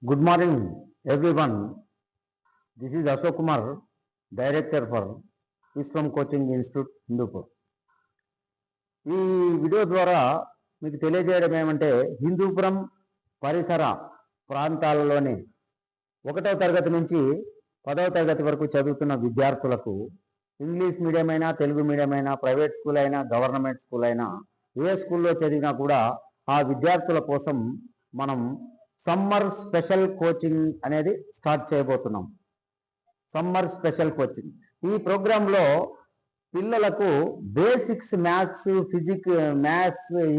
Good morning, everyone. This is Ashok Kumar, Director for Viswam Coaching Institute, Hindupur. ఈ video ద్వారా మీకు తెలియజేయడం ఏమంటే హిందూపురం పరిసర ప్రాంతాలలోని 1వ తరగతి నుంచి 10వ తరగతి వరకు చదువుతున్న విద్యార్థులకు ఇంగ్లీష్ మీడియం అయినా తెలుగు మీడియం అయినా ప్రైవేట్ స్కూల్ అయినా గవర్నమెంట్ స్కూల్ అయినా ఏ స్కూల్లో చదివినా కూడా ఆ విద్యార్థుల కోసం మనం సమ్మర్ స్పెషల్ కోచింగ్ అనేది స్టార్ట్ చేయబోతున్నాం. సమ్మర్ స్పెషల్ కోచింగ్ ఈ ప్రోగ్రాంలో పిల్లలకు basics maths,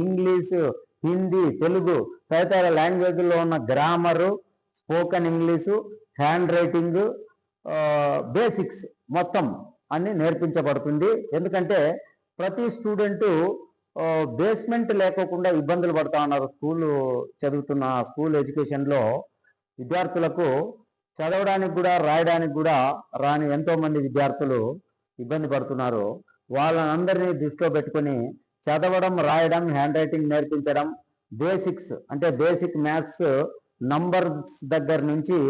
English, Hindi, Telugu తదితర లాంగ్వేజ్లో ఉన్న grammar, spoken English, hand writing, basics మొత్తం అన్ని నేర్పించబడుతుంది. ఎందుకంటే ప్రతి స్టూడెంటు బేస్మెంట్ లేకోకుండా ఇబ్బందులు పడుతూ ఉన్నారు. చదువుతున్న స్కూల్ ఎడ్యుకేషన్లో విద్యార్థులకు చదవడానికి కూడా రాయడానికి కూడా రాని ఎంతోమంది విద్యార్థులు ఇబ్బంది పడుతున్నారు. వాళ్ళందరినీ దృష్టిలో పెట్టుకొని చదవడం, రాయడం, హ్యాండ్ రైటింగ్ నేర్పించడం, బేసిక్స్ అంటే బేసిక్ మ్యాథ్స్ నంబర్స్ దగ్గర నుంచి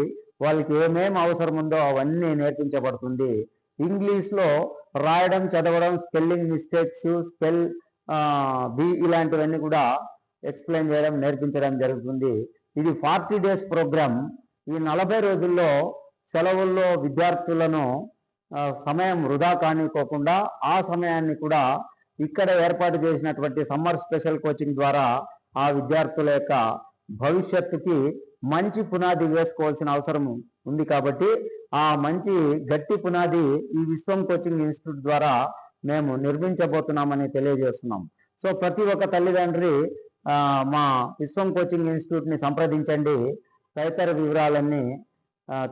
వాళ్ళకి ఏమేమి అవసరం ఉందో అవన్నీ నేర్పించబడుతుంది. ఇంగ్లీష్లో రాయడం, చదవడం, స్పెల్లింగ్ మిస్టేక్స్, బి ఇలాంటివన్నీ కూడా ఎక్స్ప్లెయిన్ చేయడం, నేర్పించడం జరుగుతుంది. ఇది 40 days ప్రోగ్రామ్. ఈ 40 రోజుల్లో సెలవుల్లో విద్యార్థులను సమయం వృధా కానివ్వకుండా ఆ సమయాన్ని కూడా ఇక్కడ ఏర్పాటు చేసినటువంటి సమ్మర్ స్పెషల్ కోచింగ్ ద్వారా ఆ విద్యార్థుల యొక్క భవిష్యత్తుకి మంచి పునాది వేసుకోవాల్సిన అవసరం ఉంది. కాబట్టి ఆ మంచి గట్టి పునాది ఈ విశ్వం కోచింగ్ ఇన్స్టిట్యూట్ ద్వారా మేము నిర్మించబోతున్నామని తెలియజేస్తున్నాం. సో ప్రతి ఒక్క తల్లిదండ్రి మా విశ్వం కోచింగ్ ఇన్స్టిట్యూట్ని సంప్రదించండి. తదితర వివరాలన్నీ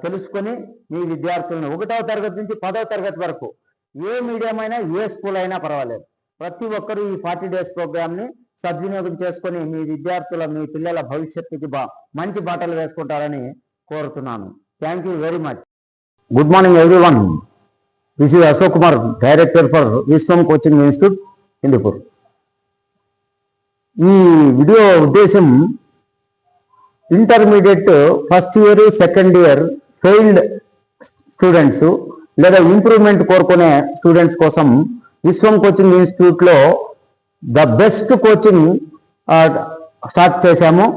తెలుసుకొని మీ విద్యార్థులను 1వ తరగతి నుంచి 10వ తరగతి వరకు ఏ మీడియం అయినా ఏ స్కూల్ అయినా పర్వాలేదు, ప్రతి ఒక్కరూ ఈ 40 days ప్రోగ్రామ్ని సద్వినియోగం చేసుకొని మీ పిల్లల భవిష్యత్తుకి మంచి బాటలు వేసుకుంటారని కోరుతున్నాను. Thank you very much. Good morning everyone. This is Ashok Kumar, Director for Viswam Coaching Institute, Hindupur. ఈ వీడియో ఉద్దేశం intermediate first year, second year failed students లేదా ఇంప్రూవ్మెంట్ కోరుకునే స్టూడెంట్స్ కోసం విశ్వం కోచింగ్ ఇన్స్టిట్యూట్లో ద బెస్ట్ కోచింగ్ స్టార్ట్ చేశాము.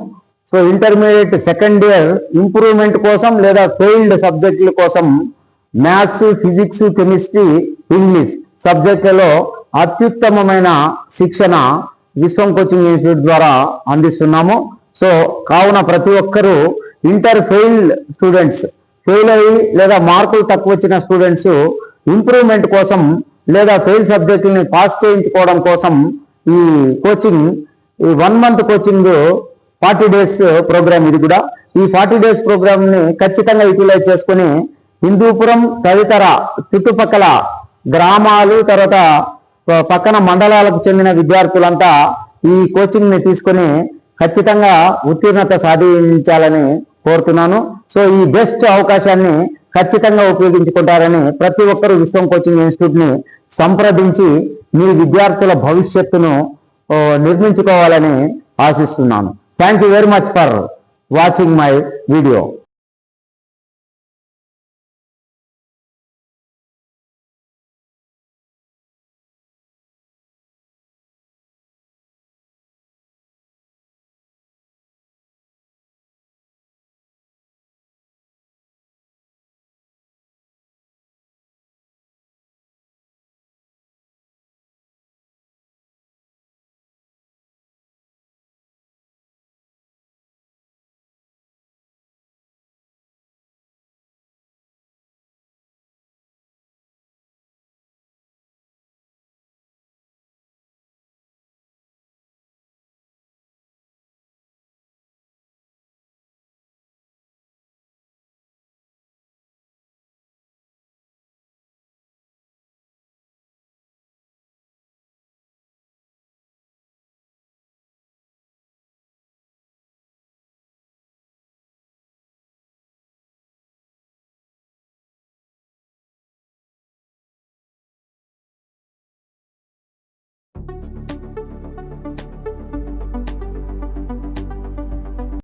So intermediate second year improvement కోసం లేదా failed సబ్జెక్టుల కోసం మ్యాథ్స్, ఫిజిక్స్, కెమిస్ట్రీ, ఇంగ్లీష్ సబ్జెక్టులలో అత్యుత్తమమైన శిక్షణ విశ్వం కోచింగ్ ఇన్స్టిట్యూట్ ద్వారా అందిస్తున్నాము. సో కావున ప్రతి ఒక్కరూ ఇంటర్ ఫెయిల్డ్ స్టూడెంట్స్, ఫెయిల్ అయ్యి లేదా మార్కులు తక్కువ వచ్చిన స్టూడెంట్స్ ఇంప్రూవ్మెంట్ కోసం లేదా ఫెయిల్ సబ్జెక్టుని పాస్ చేయించుకోవడం కోసం ఈ కోచింగ్, ఈ 1 month కోచింగ్ 40 days ప్రోగ్రామ్. ఇది కూడా ఈ 40 days ప్రోగ్రామ్ని ఖచ్చితంగా యూటిలైజ్ చేసుకొని హిందూపురం తదితర చుట్టుపక్కల గ్రామాలు తర్వాత పక్కన మండలాలకు చెందిన విద్యార్థులంతా ఈ కోచింగ్ని తీసుకొని ఖచ్చితంగా ఉత్తీర్ణత సాధించాలని కోరుతున్నాను. సో ఈ బెస్ట్ అవకాశాన్ని ఖచ్చితంగా ఉపయోగించుకుంటారని ప్రతి ఒక్కరూ విశ్వం కోచింగ్ ఇన్స్టిట్యూట్ని సంప్రదించి మీ విద్యార్థుల భవిష్యత్తును నిర్మించుకోవాలని ఆశిస్తున్నాను. Thank you very much for watching my video.